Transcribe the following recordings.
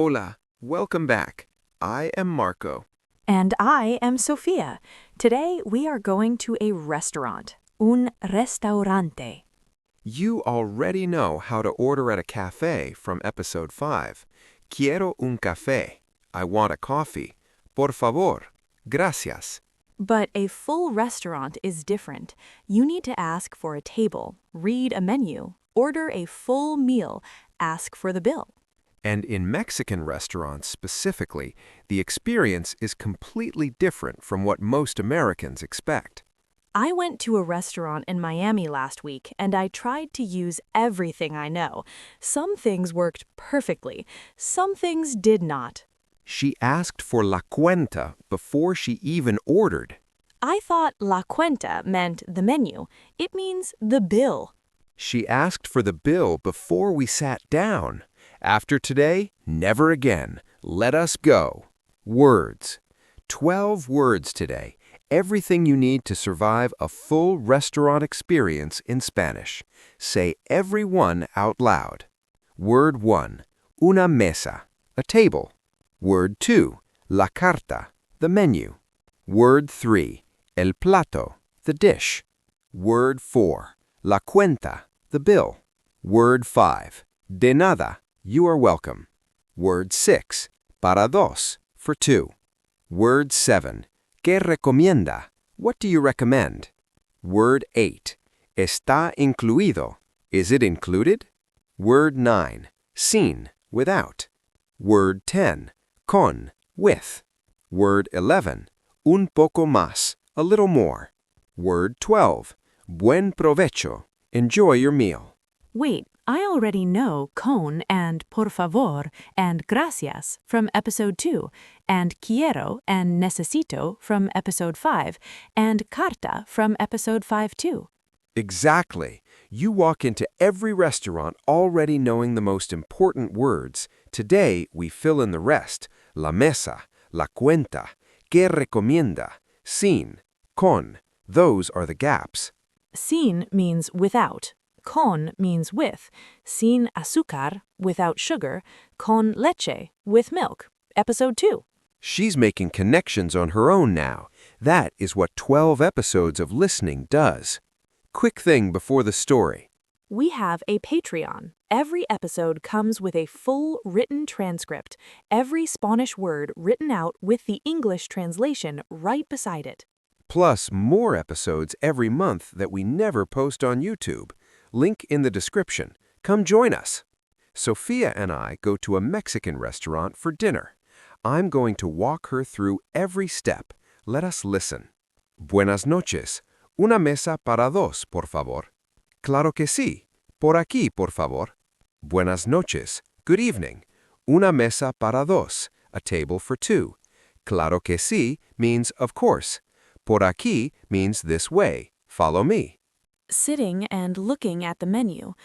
Hola, welcome back. I am Marco. And I am Sofia. Today we are going to a restaurant, un restaurante. You already know how to order at a cafe from episode 5. Quiero un café. I want a coffee. Por favor. Gracias. But a full restaurant is different. You need to ask for a table, read a menu, order a full meal, ask for the bill. And in Mexican restaurants specifically, the experience is completely different from what most Americans expect. I went to a restaurant in Miami last week and I tried to use everything I know. Some things worked perfectly, some things did not. She asked for la cuenta before she even ordered. I thought la cuenta meant the menu. It means the bill. She asked for the bill before we sat down. After today, never again. Let us go. Words. 12 words today. Everything you need to survive a full restaurant experience in Spanish. Say every one out loud. Word 1. Una mesa. A table. Word 2. La carta. The menu. Word 3. El plato. The dish. Word 4. La cuenta. The bill. Word 5. De nada. You are welcome. Word 6. Para dos. For two. Word 7. ¿Qué recomienda? What do you recommend? Word 8. Está incluido. Is it included? Word 9. Sin. Without. Word 10. Con. With. Word 11. Un poco más. A little more. Word 12. Buen provecho. Enjoy your meal. Wait, I already know con and por favor and gracias from episode 2, and quiero and necesito from episode 5, and carta from episode 5 too. Exactly. You walk into every restaurant already knowing the most important words. Today, we fill in the rest. La mesa, la cuenta, ¿qué recomienda? Sin, con. Those are the gaps. Sin means without. Con means with. Sin azúcar, without sugar. Con leche, with milk. Episode 2. She's making connections on her own now. That is what 12 episodes of listening does. Quick thing before the story. We have a Patreon. Every episode comes with a full written transcript, every Spanish word written out with the English translation right beside it. Plus more episodes every month that we never post on YouTube. Link in the description. Come join us. Sofia and I go to a Mexican restaurant for dinner. I'm going to walk her through every step. Let us listen. Buenas noches. Una mesa para dos, por favor. Claro que sí. Por aquí, por favor. Buenas noches. Good evening. Una mesa para dos. A table for two. Claro que sí means of course. Por aquí means this way. Follow me. Sitting and looking at the menu.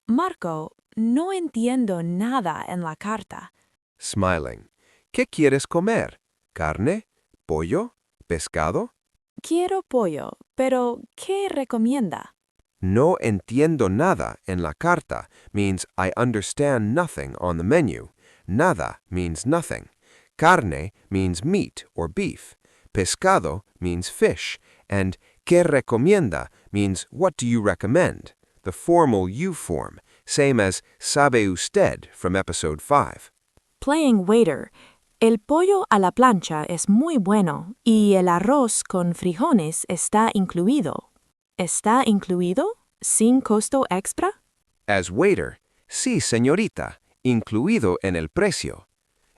Marco, no entiendo nada en la carta. Smiling. ¿Qué quieres comer? ¿Carne? ¿Pollo? ¿Pescado? Quiero pollo, pero ¿qué recomienda? No entiendo nada en la carta means I understand nothing on the menu. Nada means nothing. Carne means meat or beef. Pescado means fish. And ¿qué recomienda means what do you recommend? The formal you form, same as sabe usted from episode 5. Playing waiter. El pollo a la plancha es muy bueno y el arroz con frijoles está incluido. ¿Está incluido? ¿Sin costo extra? As waiter, sí, señorita, incluido en el precio.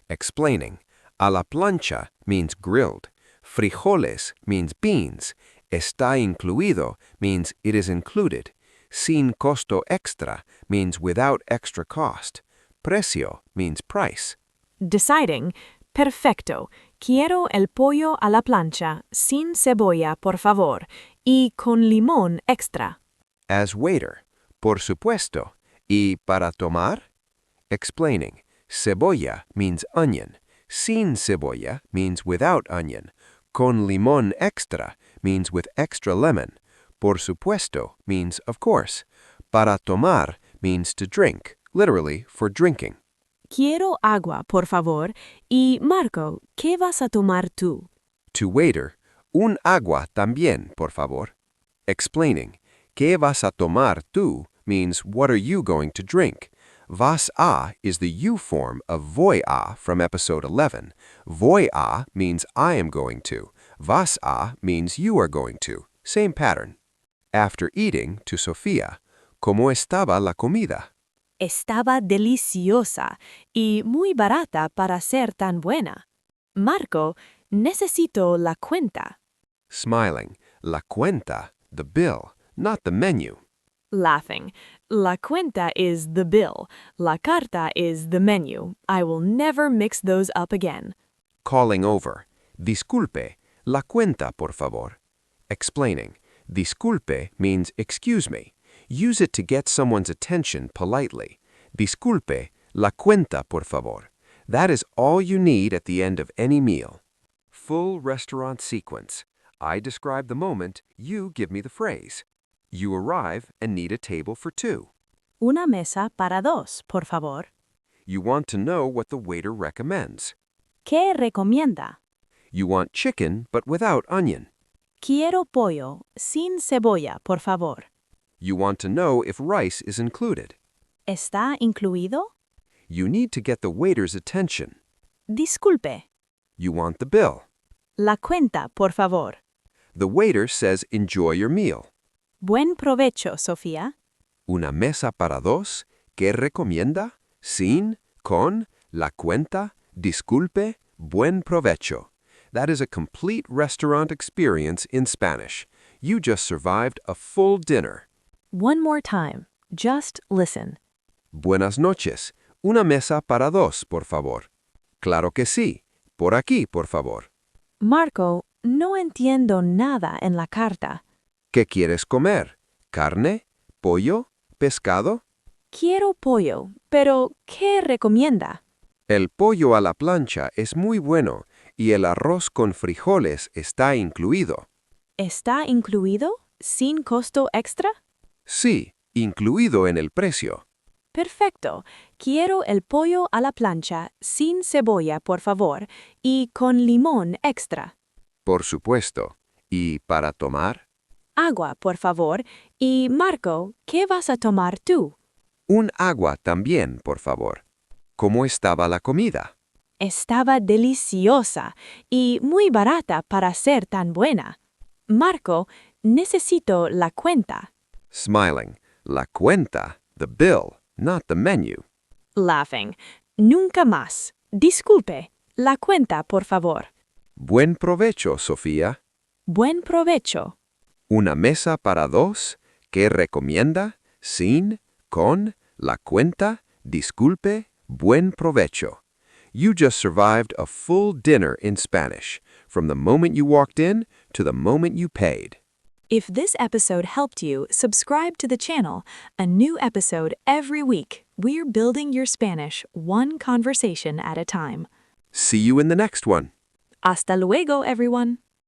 Explaining, a la plancha means grilled. Frijoles means beans. Está incluido means it is included. Sin costo extra means without extra cost. Precio means price. Deciding, perfecto, quiero el pollo a la plancha, sin cebolla, por favor, y con limón extra. As waiter, por supuesto, y para tomar? Explaining, cebolla means onion. Sin cebolla means without onion. Con limón extra means with extra lemon. Por supuesto means of course. Para tomar means to drink, literally for drinking. quiero agua, por favor. Y Marco, ¿qué vas a tomar tú? To waiter, un agua también, por favor. Explaining, ¿qué vas a tomar tú means what are you going to drink? Vas a is the you form of voy a from episode 11. Voy a means I am going to. Vas a means you are going to. Same pattern. After eating, to Sofia, ¿cómo estaba la comida? Estaba deliciosa y muy barata para ser tan buena. Marco, necesito la cuenta. Smiling, la cuenta, the bill, not the menu. Laughing, la cuenta is the bill. La carta is the menu. I will never mix those up again. Calling over, disculpe, la cuenta, por favor. Explaining, disculpe means excuse me. Use it to get someone's attention politely. Disculpe, la cuenta, por favor. That is all you need at the end of any meal. Full restaurant sequence. I describe the moment, you give me the phrase. You arrive and need a table for two. Una mesa para dos, por favor. You want to know what the waiter recommends. ¿Qué recomienda? You want chicken but without onion. Quiero pollo, sin cebolla, por favor. You want to know if rice is included. ¿Está incluido? You need to get the waiter's attention. Disculpe. You want the bill. La cuenta, por favor. The waiter says enjoy your meal. Buen provecho, Sofía. Una mesa para dos, ¿qué recomienda? Sin, con, la cuenta, disculpe, buen provecho. That is a complete restaurant experience in Spanish. You just survived a full dinner. One more time. Just listen. Buenas noches. Una mesa para dos, por favor. Claro que sí. Por aquí, por favor. Marco, no entiendo nada en la carta. ¿Qué quieres comer? ¿Carne? ¿Pollo? ¿Pescado? Quiero pollo, pero ¿qué recomienda? El pollo a la plancha es muy bueno y el arroz con frijoles está incluido. ¿Está incluido? ¿Sin costo extra? Sí, incluido en el precio. Perfecto. Quiero el pollo a la plancha, sin cebolla, por favor, y con limón extra. Por supuesto. ¿Y para tomar? Agua, por favor. Y Marco, ¿qué vas a tomar tú? Un agua también, por favor. ¿Cómo estaba la comida? Estaba deliciosa y muy barata para ser tan buena. Marco, necesito la cuenta. Smiling. La cuenta, the bill, not the menu. Laughing. Nunca más. Disculpe. La cuenta, por favor. Buen provecho, Sofía. Buen provecho. Una mesa para dos, ¿qué recomienda? Sin, con, la cuenta, disculpe, buen provecho. You just survived a full dinner in Spanish, from the moment you walked in to the moment you paid. If this episode helped you, subscribe to the channel. A new episode every week. We're building your Spanish one conversation at a time. See you in the next one. Hasta luego, everyone.